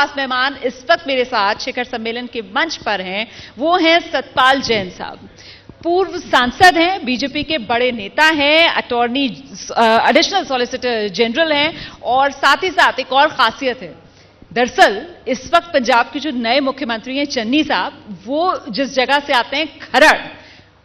खास मेहमान इस वक्त मेरे साथ शिखर सम्मेलन के मंच पर हैं, वो हैं सतपाल जैन साहब। पूर्व सांसद हैं, बीजेपी के बड़े नेता हैं, अटॉर्नी एडिशनल सॉलिसिटर जनरल हैं और साथ ही साथ एक और खासियत है। दरअसल इस वक्त पंजाब के जो नए मुख्यमंत्री हैं चन्नी साहब, वो जिस जगह से आते हैं खरड़,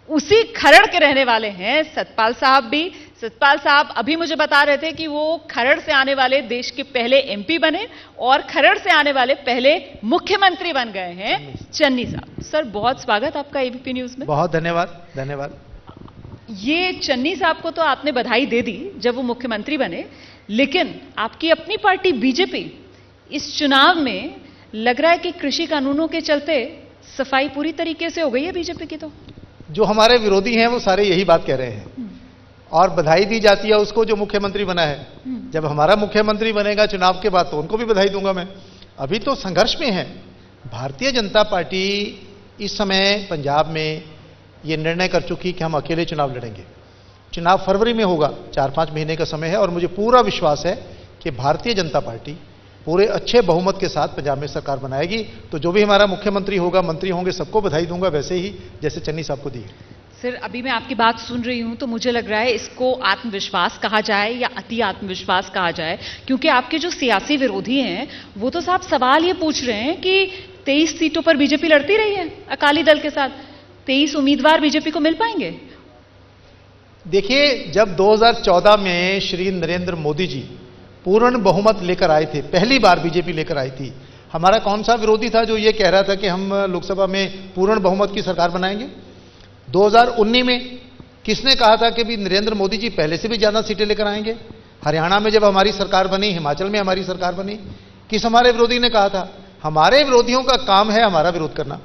उसी खरड़ के रहने वाले हैं सतपाल साहब भी। सतपाल साहब अभी मुझे बता रहे थे कि वो खरड़ से आने वाले देश के पहले एमपी बने और खरड़ से आने वाले पहले मुख्यमंत्री बन गए हैं चन्नी साहब। सर बहुत स्वागत आपका एबीपी न्यूज में। बहुत धन्यवाद। धन्यवाद। ये चन्नी साहब को तो आपने बधाई दे दी जब वो मुख्यमंत्री बने, लेकिन आपकी अपनी पार्टी बीजेपी इस चुनाव में लग रहा है कि कृषि कानूनों के चलते सफाई पूरी तरीके से हो गई है बीजेपी की। तो जो हमारे विरोधी हैं वो सारे यही बात कह रहे हैं और बधाई दी जाती है उसको जो मुख्यमंत्री बना है। जब हमारा मुख्यमंत्री बनेगा चुनाव के बाद तो उनको भी बधाई दूंगा मैं। अभी तो संघर्ष में है भारतीय जनता पार्टी। इस समय पंजाब में ये निर्णय कर चुकी कि हम अकेले चुनाव लड़ेंगे। चुनाव फरवरी में होगा, 4-5 महीने का समय है और मुझे पूरा विश्वास है कि भारतीय जनता पार्टी पूरे अच्छे बहुमत के साथ पंजाब में सरकार बनाएगी। तो जो भी हमारा मुख्यमंत्री होगा, मंत्री होंगे, सबको बधाई दूंगा वैसे ही जैसे चन्नी साहब को दी। सर अभी मैं आपकी बात सुन रही हूं तो मुझे लग रहा है इसको आत्मविश्वास कहा जाए या अति आत्मविश्वास कहा जाए, क्योंकि आपके जो सियासी विरोधी हैं वो तो साहब सवाल ये पूछ रहे हैं कि 23 सीटों पर बीजेपी लड़ती रही है अकाली दल के साथ, 23 उम्मीदवार बीजेपी को मिल पाएंगे? देखिए, जब 2014 में श्री नरेंद्र मोदी जी पूर्ण बहुमत लेकर आए थे, पहली बार बीजेपी लेकर आई थी, हमारा कौन सा विरोधी था जो ये कह रहा था कि हम लोकसभा में पूर्ण बहुमत की सरकार बनाएंगे? 2019 में किसने कहा था कि भी नरेंद्र मोदी जी पहले से भी ज्यादा सीटें लेकर आएंगे? हरियाणा में जब हमारी सरकार बनी, हिमाचल में हमारी सरकार बनी, किस हमारे विरोधी ने कहा था? हमारे विरोधियों का काम है हमारा विरोध करना,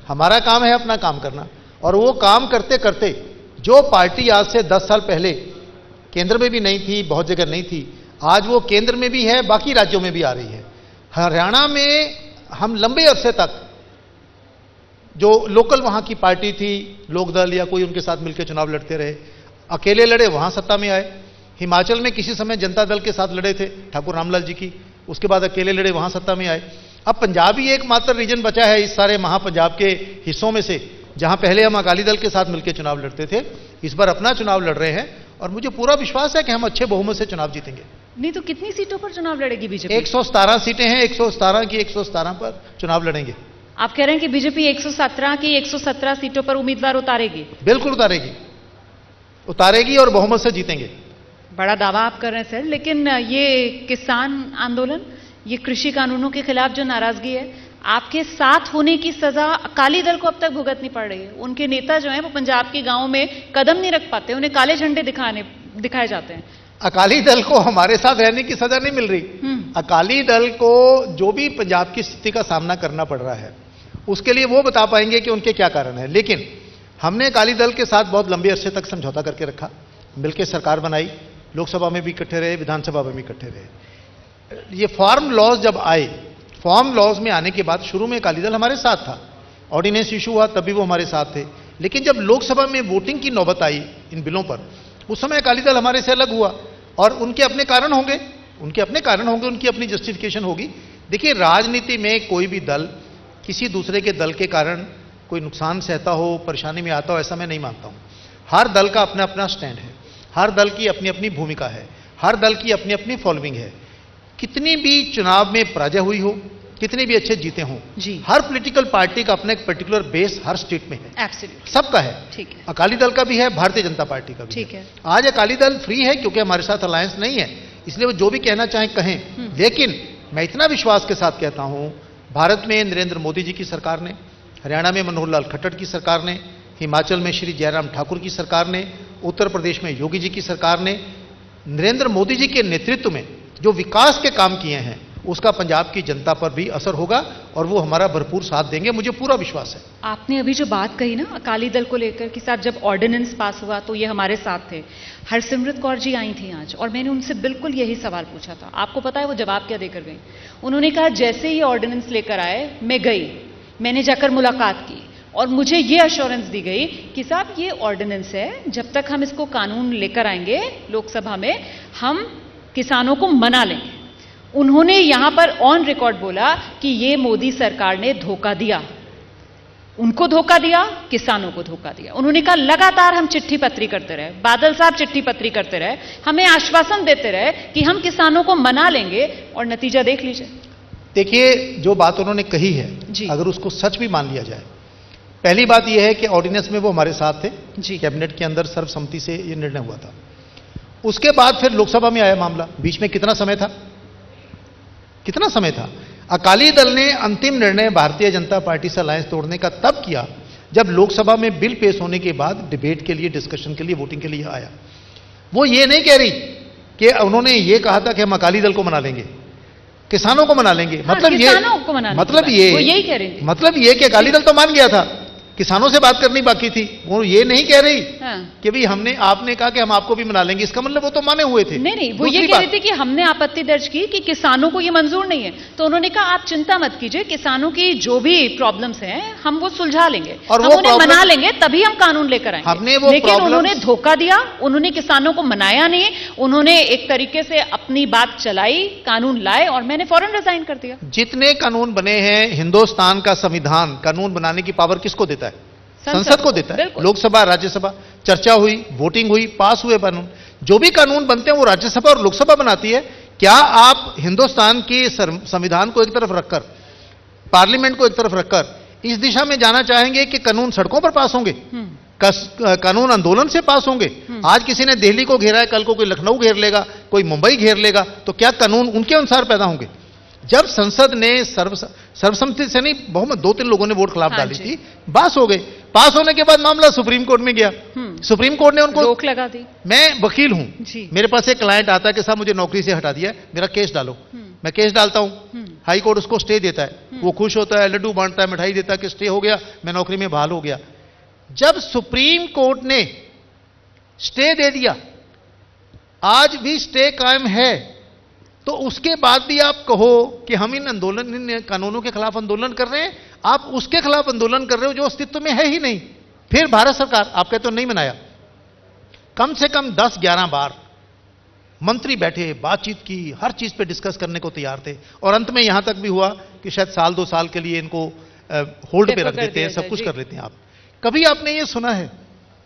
हमारा काम है अपना काम करना। और वो काम करते करते जो पार्टी आज से 10 साल पहले केंद्र में भी नहीं थी, बहुत जगह नहीं थी, आज वो केंद्र में भी है, बाकी राज्यों में भी आ रही है। हरियाणा में हम लंबे अरसे तक जो लोकल वहां की पार्टी थी, लोकदल या कोई उनके साथ मिलकर चुनाव लड़ते रहे, अकेले लड़े, वहां सत्ता में आए। हिमाचल में किसी समय जनता दल के साथ लड़े थे ठाकुर रामलाल जी की, उसके बाद अकेले लड़े, वहां सत्ता में आए। अब पंजाब ही एकमात्र रीजन बचा है इस सारे महापंजाब के हिस्सों में से जहां पहले हम अकाली दल के साथ मिलकर चुनाव लड़ते थे। इस बार अपना चुनाव लड़ रहे हैं और मुझे पूरा विश्वास है कि हम अच्छे बहुमत से चुनाव जीतेंगे। नहीं तो कितनी सीटों पर चुनाव लड़ेगी बीजेपी? 117 सीटें हैं, 117 की 117 पर चुनाव लड़ेंगे। आप कह रहे हैं कि बीजेपी 117 की 117 सीटों पर उम्मीदवार उतारेगी? बिल्कुल उतारेगी, उतारेगी और बहुमत से जीतेंगे। बड़ा दावा आप कर रहे हैं सर, लेकिन ये किसान आंदोलन, ये कृषि कानूनों के खिलाफ जो नाराजगी है, आपके साथ होने की सजा अकाली दल को अब तक भुगतनी पड़ रही है। उनके नेता जो हैं वो पंजाब के गांव में कदम नहीं रख पाते, उन्हें काले झंडे दिखाए जाते हैं। अकाली दल को हमारे साथ रहने की सजा नहीं मिल रही। अकाली दल को जो भी पंजाब की स्थिति का सामना करना पड़ रहा है उसके लिए वो बता पाएंगे कि उनके क्या कारण है। लेकिन हमने अकाली दल के साथ बहुत लंबे अरसे तक समझौता करके रखा, मिलकर सरकार बनाई, लोकसभा में भी इकट्ठे रहे, विधानसभा में भी इकट्ठे रहे। ये फार्म लॉज जब आए, फार्म लॉज में आने के बाद शुरू में अकाली दल हमारे साथ था, ऑर्डिनेंस इशू हुआ तभी वो हमारे साथ थे। लेकिन जब लोकसभा में वोटिंग की नौबत आई इन बिलों पर, उस समय अकाली दल हमारे से अलग हुआ और उनके अपने कारण होंगे, उनके अपने कारण होंगे, उनकी अपनी जस्टिफिकेशन होगी। देखिए, राजनीति में कोई भी दल किसी दूसरे के दल के कारण कोई नुकसान सहता हो, परेशानी में आता हो, ऐसा मैं नहीं मानता हूं। हर दल का अपना अपना स्टैंड है, हर दल की अपनी अपनी भूमिका है, हर दल की अपनी अपनी फॉलोइंग है। कितनी भी चुनाव में पराजय हुई हो, कितने भी अच्छे जीते हों, हर पॉलिटिकल पार्टी का अपना एक पर्टिकुलर बेस हर स्टेट में है। एब्सोल्युटली सबका है। ठीक है। अकाली दल का भी है, भारतीय जनता पार्टी का भी ठीक है। आज अकाली दल फ्री है क्योंकि हमारे साथ अलायंस नहीं है, इसलिए वो जो भी कहना चाहें कहें। लेकिन मैं इतना विश्वास के साथ कहता हूं, भारत में नरेंद्र मोदी जी की सरकार ने, हरियाणा में मनोहर लाल खट्टर की सरकार ने, हिमाचल में श्री जयराम ठाकुर की सरकार ने, उत्तर प्रदेश में योगी जी की सरकार ने नरेंद्र मोदी जी के नेतृत्व में जो विकास के काम किए हैं उसका पंजाब की जनता पर भी असर होगा और वो हमारा भरपूर साथ देंगे, मुझे पूरा विश्वास है। आपने अभी जो बात कही ना अकाली दल को लेकर कि साहब जब ऑर्डिनेंस पास हुआ तो ये हमारे साथ थे, हरसिमरत कौर जी आई थी आज और मैंने उनसे बिल्कुल यही सवाल पूछा था। आपको पता है वो जवाब क्या देकर गई? उन्होंने कहा जैसे ही ऑर्डिनेंस लेकर आए मैं गई, मैंने जाकर मुलाकात की और मुझे ये अश्योरेंस दी गई कि साहब ये ऑर्डिनेंस है, जब तक हम इसको कानून लेकर आएंगे लोकसभा में हम किसानों को मना लेंगे। उन्होंने यहां पर ऑन रिकॉर्ड बोला कि ये मोदी सरकार ने धोखा दिया, उनको धोखा दिया, किसानों को धोखा दिया। उन्होंने कहा लगातार हम चिट्ठी पत्री करते रहे, बादल साहब चिट्ठी पत्री करते रहे, हमें आश्वासन देते रहे कि हम किसानों को मना लेंगे, और नतीजा देख लीजिए। देखिए, जो बात उन्होंने कही है, अगर उसको सच भी मान लिया जाए, पहली बात यह है कि ऑर्डिनेंस में वो हमारे साथ थे, कैबिनेट के अंदर सर्वसम्मति से यह निर्णय हुआ था। उसके बाद फिर लोकसभा में आया मामला, बीच में कितना समय था, कितना समय था। अकाली दल ने अंतिम निर्णय भारतीय जनता पार्टी से अलायंस तोड़ने का तब किया जब लोकसभा में बिल पेश होने के बाद डिबेट के लिए, डिस्कशन के लिए, वोटिंग के लिए आया। वो ये नहीं कह रही कि उन्होंने ये कहा था कि हम अकाली दल को मना लेंगे, किसानों को मना लेंगे। मतलब ये कि अकाली दल तो मान गया था, किसानों से बात करनी बाकी थी। वो ये नहीं कह रही कि भाई आपने कहा कि हम आपको भी मना लेंगे, इसका मतलब वो तो माने हुए थे। नहीं, वो ये कह रहे थे कि हमने आपत्ति दर्ज की कि किसानों को ये मंजूर नहीं है, तो उन्होंने कहा आप चिंता मत कीजिए, किसानों की जो भी प्रॉब्लम्स हैं हम वो सुलझा लेंगे और हम उन्हें मना लेंगे, तभी हम कानून लेकर आएंगे। लेकिन उन्होंने धोखा दिया, उन्होंने किसानों को मनाया नहीं, उन्होंने एक तरीके से अपनी बात चलाई, कानून लाए और मैंने फौरन रिजाइन कर दिया। जितने कानून बने हैं, हिंदुस्तान का संविधान कानून बनाने की पावर किसको देता है? संसद को देता है। लोकसभा, राज्यसभा, चर्चा हुई, वोटिंग हुई, पास हुए कानून। जो भी कानून बनते हैं वो राज्यसभा और लोकसभा बनाती है। क्या आप हिंदुस्तान के संविधान को एक तरफ रखकर, पार्लियामेंट को एक तरफ रखकर इस दिशा में जाना चाहेंगे कि कानून सड़कों पर पास होंगे, कानून आंदोलन से पास होंगे? आज किसी ने दिल्ली को घेरा है, कल को कोई लखनऊ घेर लेगा, कोई मुंबई घेर लेगा, तो क्या कानून उनके अनुसार पैदा होंगे? जब संसद ने सर्वसम्मति से नहीं, बहुमत 2-3 लोगों ने वोट खिलाफ डाली थी, पास हो गए। पास होने के बाद मामला सुप्रीम कोर्ट में गया, सुप्रीम कोर्ट ने उनको रोक लगा दी। मैं वकील हूं, मेरे पास एक क्लाइंट आता है कि साहब मुझे नौकरी से हटा दिया, मेरा केस डालो। मैं केस डालता हूं, हाई कोर्ट उसको स्टे देता है, वो खुश होता है, लड्डू बांटता है, मिठाई देता है कि स्टे हो गया, मैं नौकरी में बहाल हो गया। जब सुप्रीम कोर्ट ने स्टे दे दिया, आज भी स्टे कायम है, तो उसके बाद भी आप कहो कि हम इन कानूनों के खिलाफ आंदोलन कर रहे हैं, आप उसके खिलाफ आंदोलन कर रहे हो जो अस्तित्व में है ही नहीं। फिर भारत सरकार, आप कहते हो नहीं मनाया, कम से कम 10-11 बार मंत्री बैठे, बातचीत की, हर चीज पे डिस्कस करने को तैयार थे, और अंत में यहां तक भी हुआ कि शायद 1-2 साल के लिए इनको होल्ड पे रख देते हैं, सब कुछ कर लेते हैं। आप कभी आपने ये सुना है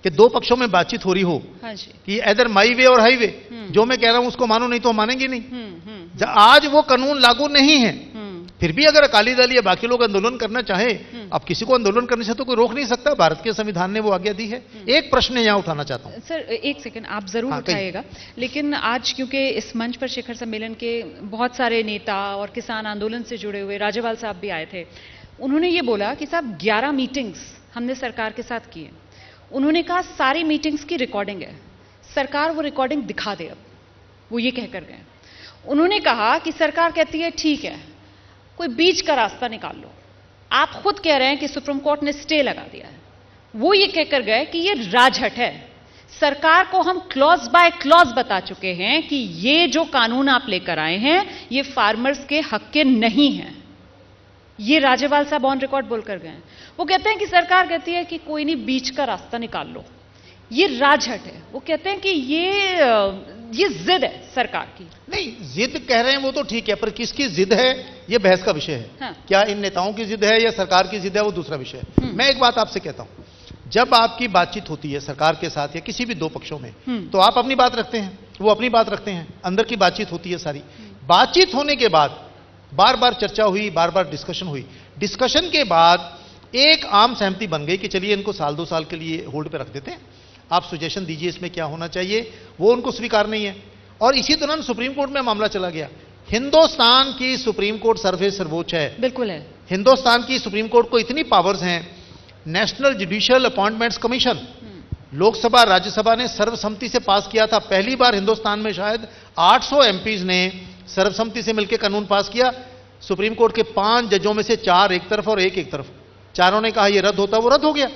कि 2 पक्षों में बातचीत हो रही हो कि इधर माई वे और हाई वे, जो मैं कह रहा हूं उसको मानो, नहीं तो मानेंगे नहीं। आज वो कानून लागू नहीं है, फिर भी अगर अकाली दल या बाकी लोग आंदोलन करना चाहे, अब किसी को आंदोलन करने से तो कोई रोक नहीं सकता, भारत के संविधान ने वो आज्ञा दी है। एक प्रश्न यहां उठाना चाहता हूं सर, एक सेकंड, आप जरूर उठाइएगा, लेकिन आज क्योंकि इस मंच पर शिखर सम्मेलन के बहुत सारे नेता और किसान आंदोलन से जुड़े हुए राज्यपाल साहब भी आए थे, उन्होंने ये बोला कि साहब 11 मीटिंग्स हमने सरकार के साथ की है। उन्होंने कहा सारी मीटिंग्स की रिकॉर्डिंग है, सरकार वो रिकॉर्डिंग दिखा दे। अब वो ये कहकर गए, उन्होंने कहा कि सरकार कहती है ठीक है, कोई बीच का रास्ता निकाल लो। आप खुद कह रहे हैं कि सुप्रीम कोर्ट ने स्टे लगा दिया है। वो ये कहकर गए कि ये राजहट है, सरकार को हम क्लॉज बाय क्लॉज बता चुके हैं कि ये जो कानून आप लेकर आए हैं ये फार्मर्स के हक के नहीं हैं। ये राज्यपाल साहब ऑन रिकॉर्ड बोलकर गए। वो कहते हैं कि सरकार कहती है कि कोई नहीं, बीच का रास्ता निकाल लो, ये राजहट है। वो कहते हैं कि ये जिद है सरकार की। नहीं, जिद कह रहे हैं वो तो ठीक है, पर किसकी जिद है ये बहस का विषय है। हाँ। क्या इन नेताओं की जिद है या सरकार की जिद है, वो दूसरा विषय है। मैं एक बात आपसे कहता हूं, जब आपकी बातचीत होती है सरकार के साथ या किसी भी 2 पक्षों में, तो आप अपनी बात रखते हैं, वो अपनी बात रखते हैं, अंदर की बातचीत होती है सारी। बातचीत होने के बाद बार बार चर्चा हुई, बार बार डिस्कशन हुई, डिस्कशन के बाद एक आम सहमति बन गई कि चलिए इनको 1-2 साल के लिए होल्ड पे रख देते हैं, आप सुजेशन दीजिए इसमें क्या होना चाहिए। वो उनको स्वीकार नहीं है, और इसी दौरान सुप्रीम कोर्ट में मामला चला गया। हिंदुस्तान की सुप्रीम कोर्ट सर्वोच्च है, बिल्कुल है। हिंदुस्तान की सुप्रीम कोर्ट को इतनी पावर्स हैं, national judicial appointments commission, Lok Sabha Rajya Sabha ने सर्वसम्मति से पास किया था। पहली बार हिंदुस्तान में शायद 800 एमपीज ने सर्वसम्मति से मिलकर कानून पास किया। सुप्रीम कोर्ट के 5 जजों में से 4 एक तरफ और एक तरफ, चारों ने कहा यह रद्द होता, वो रद्द हो गया।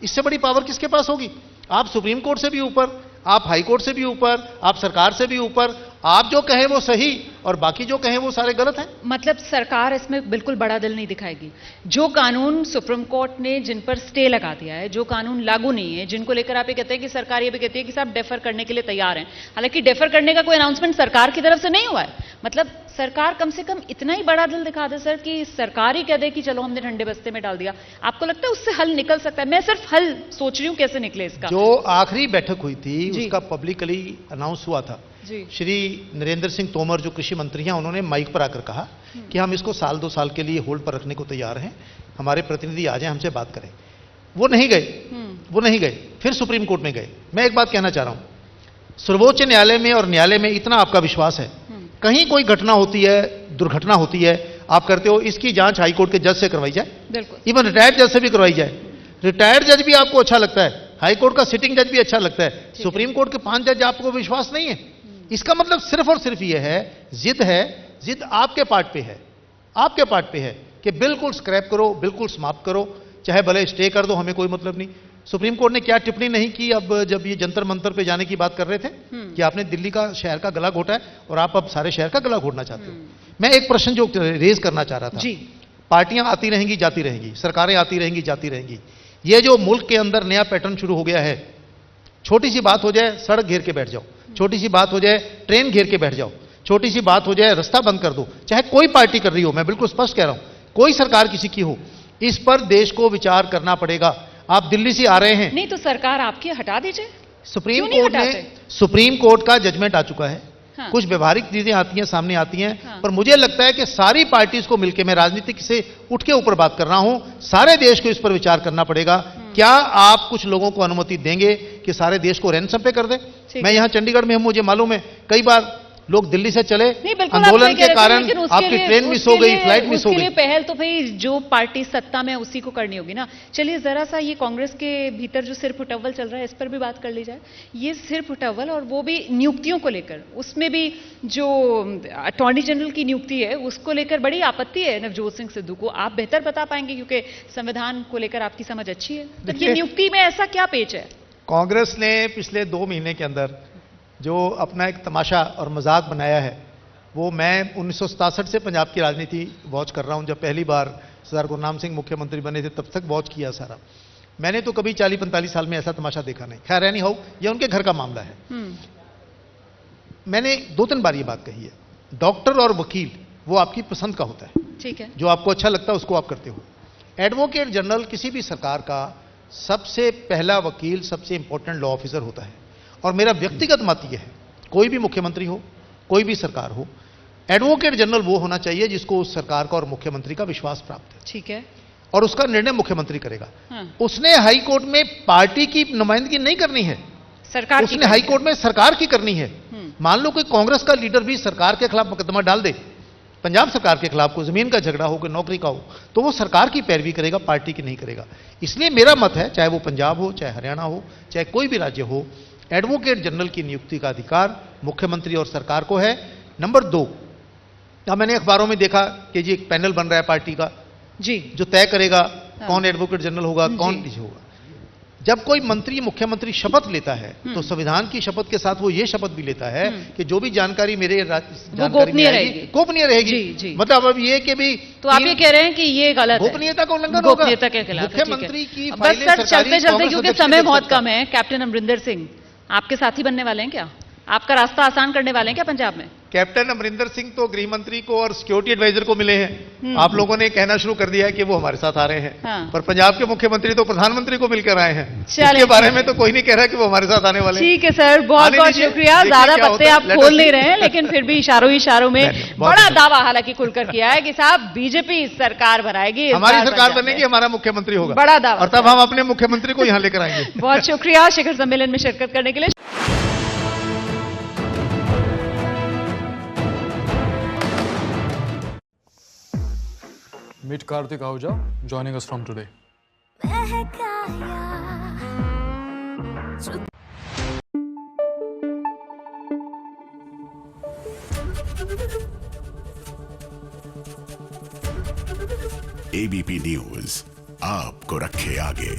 इससे बड़ी पावर किसके पास होगी? आप सुप्रीम कोर्ट से भी ऊपर, आप हाई कोर्ट से भी ऊपर, आप सरकार से भी ऊपर। आप जो कहें वो सही और बाकी जो कहें वो सारे गलत हैं। मतलब सरकार इसमें बिल्कुल बड़ा दिल नहीं दिखाएगी। जो कानून सुप्रीम कोर्ट ने जिन पर स्टे लगा दिया है, जो कानून लागू नहीं है, जिनको लेकर आप ये कहते हैं कि सरकार ये भी कहती है कि साहब डेफर करने के लिए तैयार हैं, हालांकि डेफर करने का कोई अनाउंसमेंट सरकार की तरफ से नहीं हुआ है। मतलब सरकार कम से कम इतना ही बड़ा दिल दिखा दे सर कि सरकार ही कह दे कि चलो हमने ठंडे बस्ते में डाल दिया, आपको लगता है उससे हल निकल सकता है? मैं सिर्फ हल सोच रही हूं कैसे निकले इसका। जो आखिरी बैठक हुई थी उसका पब्लिकली अनाउंस हुआ था जी। श्री नरेंद्र सिंह तोमर जो कृषि मंत्री हैं, उन्होंने माइक पर आकर कहा कि हम इसको साल 2 साल के लिए होल्ड पर रखने को तैयार हैं, हमारे प्रतिनिधि आ जाएं हमसे बात करें। वो नहीं गए, फिर सुप्रीम कोर्ट में गए। मैं एक बात कहना चाह रहा हूं, सर्वोच्च न्यायालय में और न्यायालय में इतना आपका विश्वास है, कहीं कोई घटना होती है, दुर्घटना होती है, आप करते हो इसकी जांच हाईकोर्ट के जज से करवाई जाए, बिल्कुल, इवन रिटायर्ड जज से भी करवाई जाए। रिटायर्ड जज भी आपको अच्छा लगता है, हाईकोर्ट का सिटिंग जज भी अच्छा लगता है, सुप्रीम कोर्ट के 5 जज आपको विश्वास नहीं है? इसका मतलब सिर्फ और सिर्फ यह है, जिद आपके पार्ट पे है, आपके पार्ट पे है कि बिल्कुल स्क्रैप करो, बिल्कुल समाप्त करो, चाहे भले स्टे कर दो, हमें कोई मतलब नहीं। सुप्रीम कोर्ट ने क्या टिप्पणी नहीं की अब जब ये जंतर मंतर पे जाने की बात कर रहे थे कि आपने दिल्ली का शहर का गला घोटा है और आप अब सारे शहर का गला घोटना चाहते हो। मैं एक प्रश्न जो रेज करना चाह रहा था जी। पार्टियां आती रहेंगी जाती रहेंगी, सरकारें आती रहेंगी जाती रहेंगी, ये जो मुल्क के अंदर नया पैटर्न शुरू हो गया है, छोटी सी बात हो जाए सड़क घेर के बैठ जाओ, छोटी सी बात हो जाए ट्रेन घेर के बैठ जाओ, छोटी सी बात हो जाए रास्ता बंद कर दो, चाहे कोई पार्टी कर रही हो, मैं बिल्कुल स्पष्ट कह रहा हूं, कोई सरकार किसी की हो, इस पर देश को विचार करना पड़ेगा। आप दिल्ली से आ रहे हैं, नहीं तो सरकार आपकी हटा दीजिए। सुप्रीम कोर्ट का जजमेंट आ चुका है। हाँ। कुछ व्यवहारिक चीजें आती हैं, सामने आती हैं। हाँ। पर मुझे लगता है कि सारी पार्टीज को मिलकर, मैं राजनीतिक से उठ के ऊपर बात कर रहा हूं, सारे देश को इस पर विचार करना पड़ेगा। क्या आप कुछ लोगों को अनुमति देंगे कि सारे देश को रैंसम पे कर दे? मैं यहां चंडीगढ़ में हूं, मुझे मालूम है कई बार लोग दिल्ली से चले, आंदोलन के कारण आपकी ट्रेन मिस हो गई, फ्लाइट मिस हो गई। पहल तो भाई जो पार्टी सत्ता में उसी को करनी होगी ना। चलिए जरा सा ये कांग्रेस के भीतर जो सिर फुटअव्वल चल रहा है इस पर भी बात कर ली जाए। ये सिर फुटअव्वल और वो भी नियुक्तियों को लेकर, उसमें भी जो अटॉर्नी जनरल की नियुक्ति है उसको लेकर बड़ी आपत्ति है नवजोत सिंह सिद्धू को। आप बेहतर बता पाएंगे क्योंकि संविधान को लेकर आपकी समझ अच्छी है। तो ये नियुक्ति में ऐसा क्या पेच है? कांग्रेस ने पिछले 2 महीने के अंदर जो अपना एक तमाशा और मजाक बनाया है, वो मैं 1967 से पंजाब की राजनीति वॉच कर रहा हूं। जब पहली बार सरदार गुरनाम सिंह मुख्यमंत्री बने थे तब तक वॉच किया सारा। मैंने तो कभी 40-45 साल में ऐसा तमाशा देखा नहीं। खैर एनी हाउ, ये उनके घर का मामला है। मैंने 2-3 बार ये बात कही है, डॉक्टर और वकील वो आपकी पसंद का होता है, ठीक है, जो आपको अच्छा लगता है उसको आप करते हो। एडवोकेट जनरल किसी भी सरकार का सबसे पहला वकील, सबसे इंपॉर्टेंट लॉ ऑफिसर होता है। और मेरा व्यक्तिगत मत यह है, कोई भी मुख्यमंत्री हो, कोई भी सरकार हो, एडवोकेट जनरल वो होना चाहिए जिसको उस सरकार का और मुख्यमंत्री का विश्वास प्राप्त है, ठीक है, और उसका निर्णय मुख्यमंत्री करेगा। हाँ। उसने हाई कोर्ट में पार्टी की नुमाइंदगी नहीं करनी है, सरकार उसने हाई कोर्ट में सरकार की करनी है। मान लो कोई कांग्रेस का लीडर भी सरकार के खिलाफ मुकदमा डाल दे, पंजाब सरकार के खिलाफ, कोई जमीन का झगड़ा हो, कोई नौकरी का हो, तो वो सरकार की पैरवी करेगा, पार्टी की नहीं करेगा। इसलिए मेरा मत है, चाहे वो पंजाब हो, चाहे हरियाणा हो, चाहे कोई भी राज्य हो, एडवोकेट जनरल की नियुक्ति का अधिकार मुख्यमंत्री और सरकार को है। नंबर 2, अब मैंने अखबारों में देखा कि जी एक पैनल बन रहा है पार्टी का जी, जो तय करेगा कौन एडवोकेट जनरल होगा, कौन होगा। जब कोई मंत्री मुख्यमंत्री शपथ लेता है तो संविधान की शपथ के साथ वो ये शपथ भी लेता है कि जो भी जानकारी मेरे जानकारी में आएगी गोपनीय रहेगी। मतलब अब ये कि भी, तो आप ये कह रहे हैं कि ये गलत है, गोपनीयता का उल्लंघन होगा, गोपनीयता के खिलाफ। मुख्यमंत्री की फाइलें चलते चलते, क्योंकि समय बहुत कम है, कैप्टन अमरिंदर सिंह आपके साथी बनने वाले हैं क्या? आपका रास्ता आसान करने वाले हैं क्या पंजाब में? कैप्टन अमरिंदर सिंह तो गृह मंत्री को और सिक्योरिटी एडवाइजर को मिले हैं। आप लोगों ने कहना शुरू कर दिया है कि वो हमारे साथ आ रहे हैं। हाँ। पर पंजाब के मुख्यमंत्री तो प्रधानमंत्री को मिलकर आए हैं, इसके बारे में तो कोई नहीं कह रहा कि वो हमारे साथ आने वाले हैं। ठीक है सर, बहुत बहुत शुक्रिया। ज्यादा पत्ते आप खोल नहीं रहे हैं, लेकिन फिर भी इशारों में बड़ा दावा हालांकि खुलकर किया है कि साहब बीजेपी सरकार बनाएगी, हमारी सरकार बनेगी, हमारा मुख्यमंत्री होगा, बड़ा दावा, और तब हम अपने मुख्यमंत्री को यहाँ लेकर आएंगे। बहुत शुक्रिया शिखर सम्मेलन में शिरकत करने के लिए। Meet Karthik Ahuja, joining us from today. ABP news आपको रखे आगे।